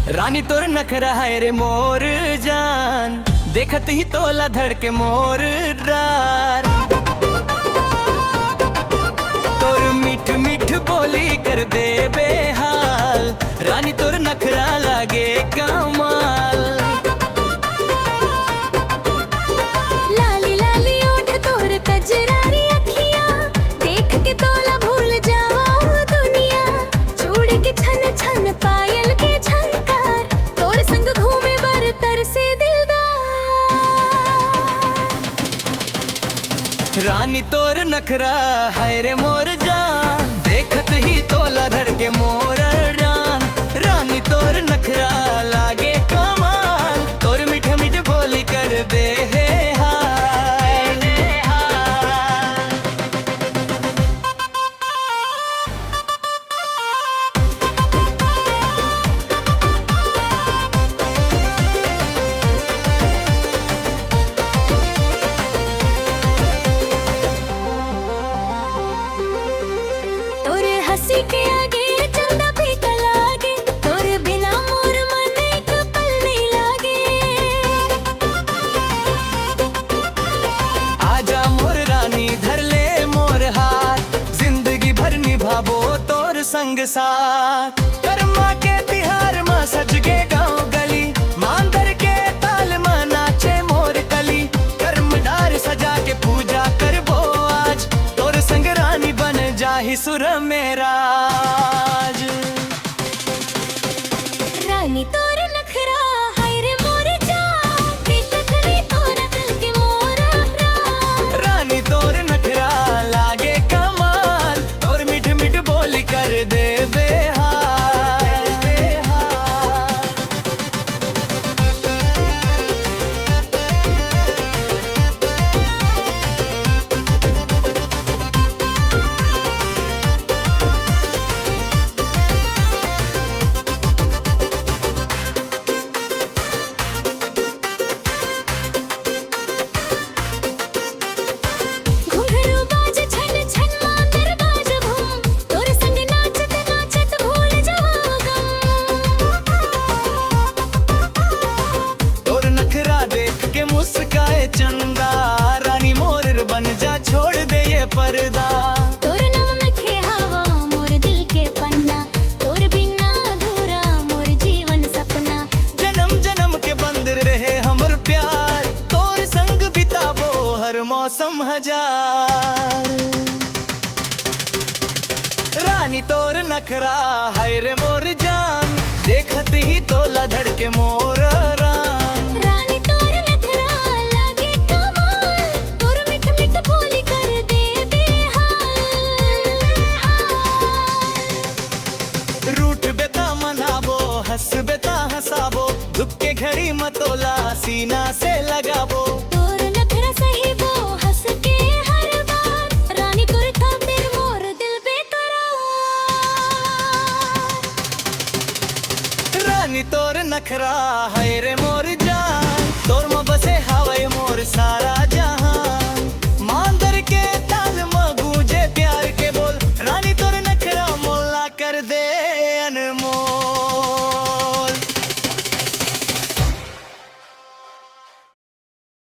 रानी तोर नखरा है रे मोर जान, देखत ही तोला धड़के मोर डार। तोर मीठ मीठ बोली कर दे बेहाल, रानी तोर नखरा लागे कमाल। लाली लाली ओठ तोर कजरारी अखियां, देख के तोला भूल जाओ दुनिया। चूड़ी के छन छन पायल के झनकार, तोर संग घूमे बरतर से दिलदार। रानी तोर नखरा है रे मोर जान, देखत ही तोला धड़के मोर डान। रानी तोर नखरा लागे कमाल, तोर मीठे मीठे बोली कर दे है हाय हाय। तोर हंसी के आगे चंदा फीका लागे, तोर बिना मोर मन एक पल नहीं लागे। आजा मोर रानी धर ले मोर हाथ, जिंदगी भर निभाबो तोर संग साथ। कर्मा के तिहार माँ सज गे गाँव गली, मांदर के ताल माँ नाचे मोर कली। कर्म डार सजा के पूजा करबो आज, तोर संग रानी बन जाहि सुर मेरा आज। रानी तोर नखरा हाय रे मोर जान, देखत ही तोरा दिल के मोरा प्राण। रानी तोर नखरा लागे कमाल, तोर मीठ मीठ बोली कर दे बेहाल बेहाल। घुंघरू बाज छन छन मांदर बाज भूम, तोर संग नाचत नाचत भूल जाओ गम। तोर नखरा देख के मुस्काए चंदा, रानी मोर बन जा छोड़ दे ये पर्दा। तोर नाम लिखे हवा मोर दिल के पन्ना, तोर बिना अधूरा मोर जीवन सपना। जन्म जन्म के बंद रहे हमर प्यार, तोर संग बिताबो हर मौसम हजार। रानी तोर नखरा है रे मोर जान, देखत ही तोला धड़के मोर रान। रानी तोर नखरा लागे कमाल, तोर मीठ मीठ बोली कर दे बेहाल। रूठ बेता मनाबो, हंस बेता हंसाबो, दुख के घड़ी मतोला सीना से लगाबो। तोर नखरा सही वो हंस के हर बार, रानी तोर खातिर मोर दिल बेकरार। रानी तोर नखरा है रे मोर जान, तोर में बसे हवाई मोर सारा